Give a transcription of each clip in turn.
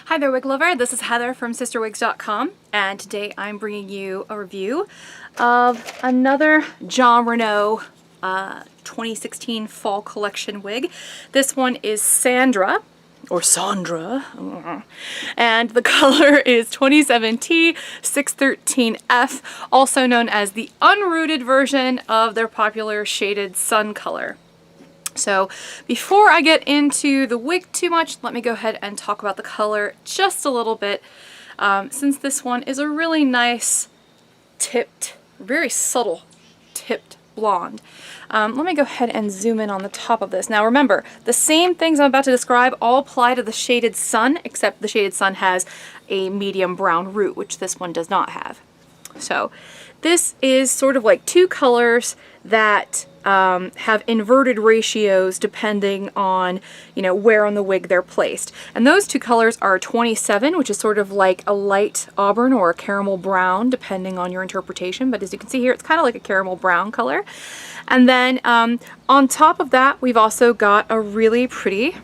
Hi there, wig lover. This is Heather from CysterWigs.com, and today I'm bringing you a review of another Jon Renau 2016 Fall Collection wig. This one is Sandra, or Sandra, and the color is 27T613F, also known as the unrooted version of their popular shaded sun color. So before I get into the wig too much, let me go ahead and talk about the color just a little bit, since this one is a really nice tipped, very subtle tipped blonde. Let me go ahead and zoom in on the top of this. Now remember, the same things I'm about to describe all apply to the shaded sun, except the shaded sun has a medium brown root, which this one does not have. So this is sort of like two colors that have inverted ratios depending on, where on the wig they're placed. And those two colors are 27, which is sort of like a light auburn or a caramel brown, depending on your interpretation. But as you can see here, it's kind of like a caramel brown color. And then on top of that, we've also got a really pretty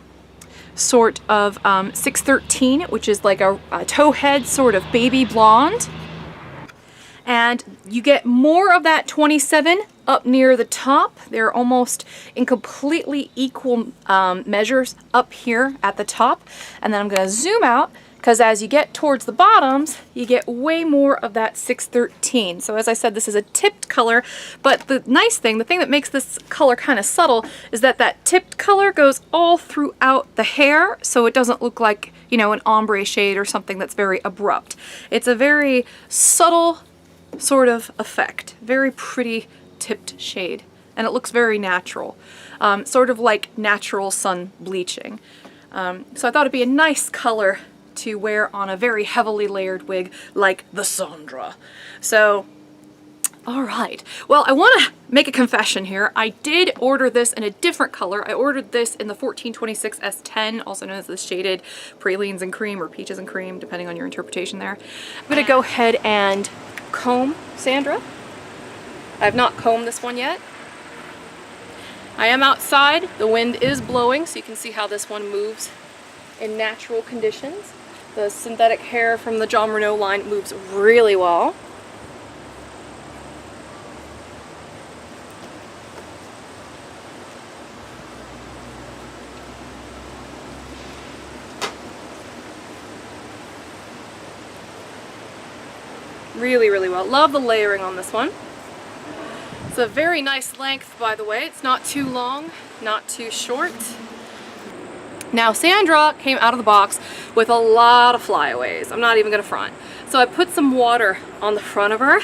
sort of 613, which is like a towhead sort of baby blonde. And you get more of that 27 up near the top. They're almost in completely equal measures up here at the top. And then I'm going to zoom out, because as you get towards the bottoms, you get way more of that 613. So as I said, this is a tipped color, but the nice thing, the thing that makes this color kind of subtle, is that that tipped color goes all throughout the hair, so it doesn't look like, an ombre shade or something that's very abrupt. It's a very subtle sort of effect. Very pretty tipped shade, and it looks very natural, sort of like natural sun bleaching. So I thought it'd be a nice color to wear on a very heavily layered wig like the Sandra. So alright, well, I want to make a confession here. I did order this in a different color. I ordered this in the 1426S10, also known as the shaded pralines and cream, or peaches and cream, depending on your interpretation there. I'm going to go ahead and comb Sandra. I have not combed this one yet. I am outside. The wind is blowing, so you can see how this one moves in natural conditions. The synthetic hair from the Jon Renau line moves really well. Really, really well. Love the layering on this one. It's a very nice length, by the way. It's not too long, not too short. Now, Sandra came out of the box with a lot of flyaways. I'm not even gonna front. So I put some water on the front of her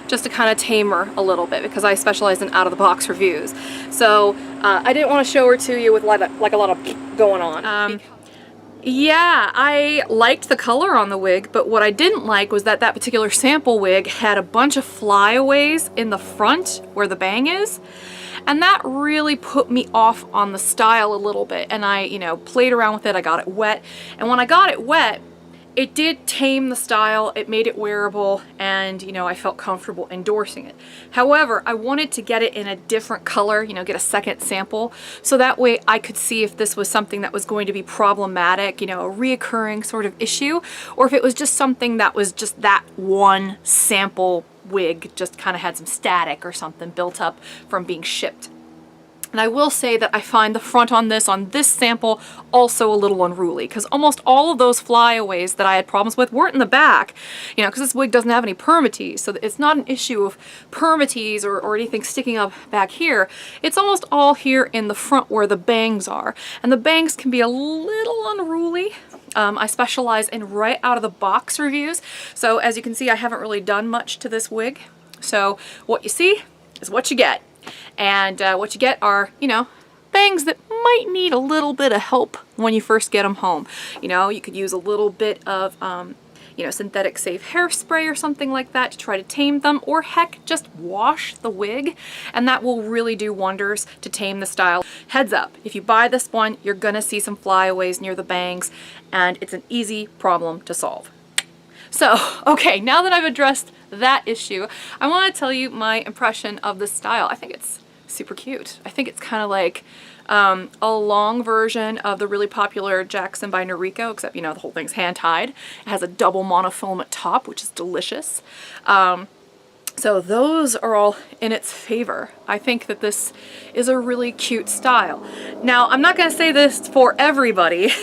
just to kind of tame her a little bit, because I specialize in out-of-the-box reviews. So I didn't want to show her to you with like a lot of going on. Yeah, I liked the color on the wig, but what I didn't like was that that particular sample wig had a bunch of flyaways in the front where the bang is, and that really put me off on the style a little bit. And I, played around with it. I got it wet, and when I got it wet, it did tame the style, it made it wearable, and I felt comfortable endorsing it. However, I wanted to get it in a different color, get a second sample, so that way I could see if this was something that was going to be problematic, a reoccurring sort of issue, or if it was just something that was just that one sample wig just kind of had some static or something built up from being shipped. And I will say that I find the front on this sample also a little unruly, because almost all of those flyaways that I had problems with weren't in the back, because this wig doesn't have any permatease, so it's not an issue of permatease or anything sticking up back here. It's almost all here in the front where the bangs are, and the bangs can be a little unruly. I specialize in right out of the box reviews, so as you can see, I haven't really done much to this wig. So what you see is what you get. And what you get are, bangs that might need a little bit of help when you first get them home. You could use a little bit of, synthetic safe hairspray or something like that to try to tame them, or heck, just wash the wig, and that will really do wonders to tame the style. Heads up, if you buy this one, you're gonna see some flyaways near the bangs, and it's an easy problem to solve. So, okay, now that I've addressed that issue, I want to tell you my impression of this style. I think it's super cute. I think it's kind of like a long version of the really popular Jackson by Noriko, except, you know, the whole thing's hand-tied. It has a double monofilament top, which is delicious. So those are all in its favor. I think that this is a really cute style. Now, I'm not going to say this for everybody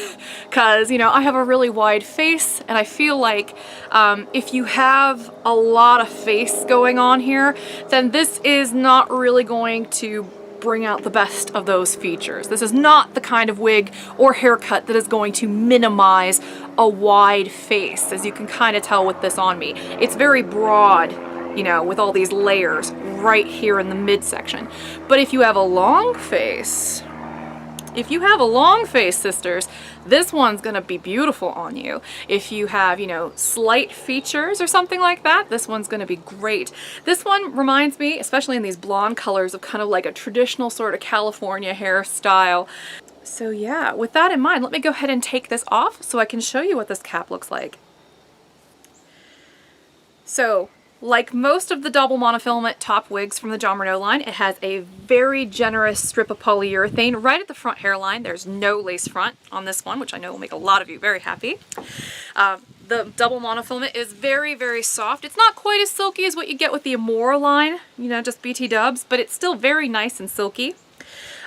because, you know, I have a really wide face and I feel like if you have a lot of face going on here, then this is not really going to bring out the best of those features. This is not the kind of wig or haircut that is going to minimize a wide face, as you can kind of tell with this on me. It's very broad, you know, with all these layers right here in the midsection. But if you have a long face, sisters, this one's gonna be beautiful on you. If you have, you know, slight features or something like that, this one's gonna be great. This one reminds me, especially in these blonde colors, of kind of like a traditional sort of California hairstyle. So yeah, with that in mind, let me go ahead and take this off so I can show you what this cap looks like. So, like most of the double monofilament top wigs from the Jon Renau line, it has a very generous strip of polyurethane right at the front hairline. There's no lace front on this one, which I know will make a lot of you very happy. The double monofilament is very, very soft. It's not quite as silky as what you get with the Amora line, you know, just BT dubs, but it's still very nice and silky.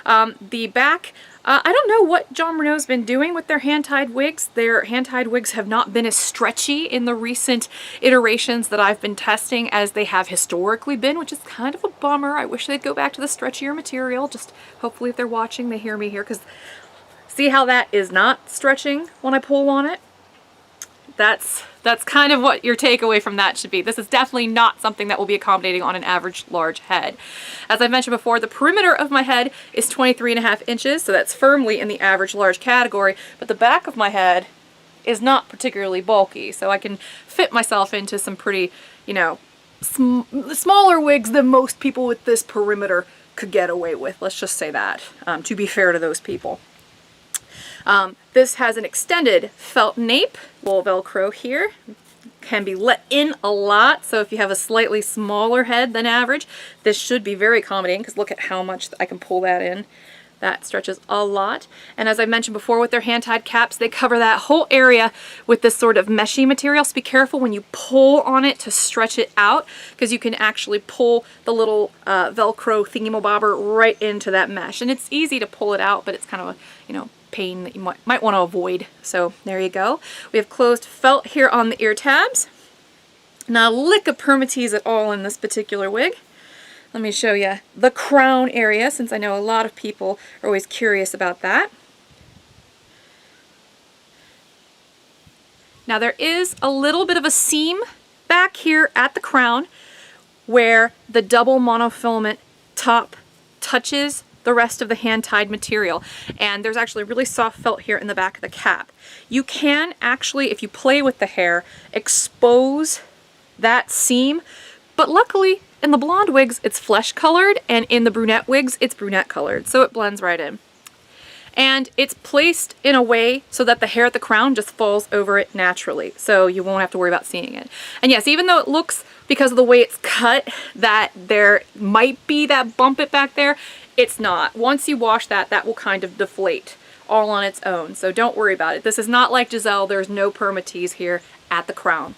The back, I don't know what Jon Renau's been doing with their hand-tied wigs. Their hand-tied wigs have not been as stretchy in the recent iterations that I've been testing as they have historically been, which is kind of a bummer. I wish they'd go back to the stretchier material. Just hopefully if they're watching, they hear me here, because see how that is not stretching when I pull on it? That's kind of what your takeaway from that should be. This is definitely not something that will be accommodating on an average large head. As I mentioned before, the perimeter of my head is 23.5 inches, so that's firmly in the average large category, but the back of my head is not particularly bulky, so I can fit myself into some pretty, you know, smaller wigs than most people with this perimeter could get away with. Let's just say that, to be fair to those people. This has an extended felt nape, little Velcro here, can be let in a lot, so if you have a slightly smaller head than average, this should be very accommodating, because look at how much I can pull that in. That stretches a lot. And as I mentioned before with their hand-tied caps, they cover that whole area with this sort of meshy material, so be careful when you pull on it to stretch it out, because you can actually pull the little Velcro thingamabobber right into that mesh. And it's easy to pull it out, but it's kind of a, you know, pain that you might want to avoid. So there you go. We have closed felt here on the ear tabs. Not a lick of permatease at all in this particular wig. Let me show you the crown area, since I know a lot of people are always curious about that. Now there is a little bit of a seam back here at the crown where the double monofilament top touches the rest of the hand-tied material, and there's actually really soft felt here in the back of the cap. You can actually, if you play with the hair, expose that seam, but luckily in the blonde wigs it's flesh colored, and in the brunette wigs it's brunette colored, so it blends right in. And it's placed in a way so that the hair at the crown just falls over it naturally, so you won't have to worry about seeing it. And yes, even though it looks, because of the way it's cut, that there might be that bump it back there, it's not. Once you wash that, that will kind of deflate all on its own, so don't worry about it. This is not like Giselle. There's no permatease here at the crown.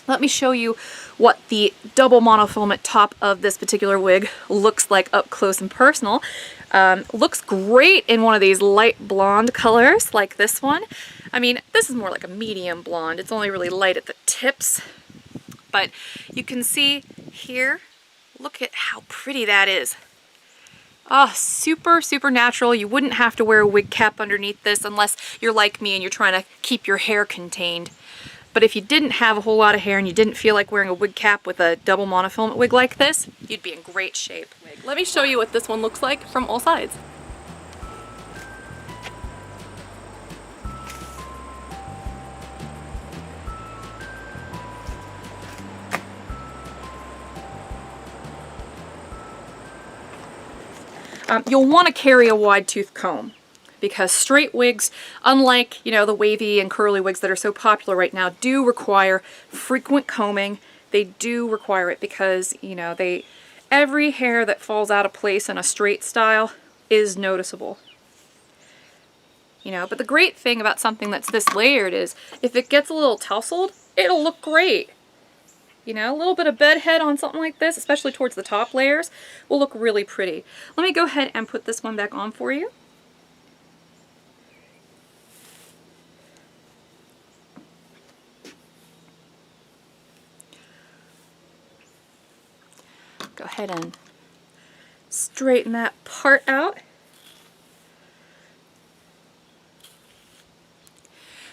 Let me show you what the double monofilament top of this particular wig looks like up close and personal. Looks great in one of these light blonde colors like this one. I mean, this is more like a medium blonde. It's only really light at the tips, but you can see here, look at how pretty that is. Oh, super, super natural. You wouldn't have to wear a wig cap underneath this unless you're like me and you're trying to keep your hair contained. But if you didn't have a whole lot of hair and you didn't feel like wearing a wig cap with a double monofilament wig like this, you'd be in great shape. Let me show you what this one looks like from all sides. You'll want to carry a wide tooth comb, because straight wigs, unlike, you know, the wavy and curly wigs that are so popular right now, do require frequent combing. They do require it because, you know, every hair that falls out of place in a straight style is noticeable. You know, but the great thing about something that's this layered is if it gets a little tousled, it'll look great. You know, a little bit of bed head on something like this, especially towards the top layers, will look really pretty. Let me go ahead and put this one back on for you. Go ahead and straighten that part out.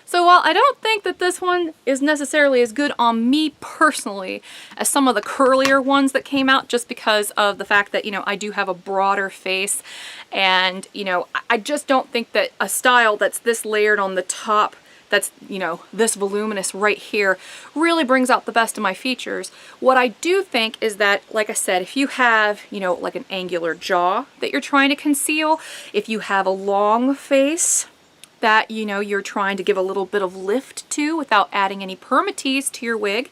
So while I don't think that this one is necessarily as good on me personally as some of the curlier ones that came out, just because of the fact that, you know, I do have a broader face, and, you know, I just don't think that a style that's this layered on the top, that's, you know, this voluminous right here, really brings out the best of my features. What I do think is that, like I said, if you have, you know, like an angular jaw that you're trying to conceal, if you have a long face that, you know, you're trying to give a little bit of lift to without adding any permatease to your wig,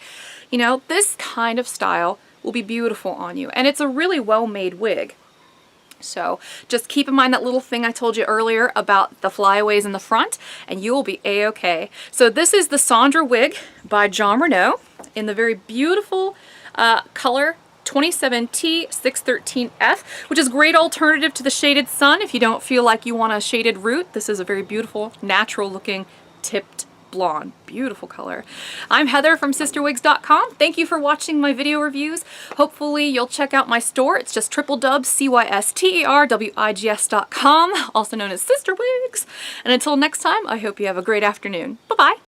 you know, this kind of style will be beautiful on you. And it's a really well-made wig. So just keep in mind that little thing I told you earlier about the flyaways in the front, and you will be a-okay. So this is the Sandra wig by Jon Renau in the very beautiful color 27T613F, which is a great alternative to the shaded sun if you don't feel like you want a shaded root. This is a very beautiful, natural looking tipped blonde. Beautiful color. I'm Heather from CysterWigs.com. Thank you for watching my video reviews. Hopefully you'll check out my store. It's just CYSTERWIGS.com, also known as CysterWigs. And until next time, I hope you have a great afternoon. Bye-bye.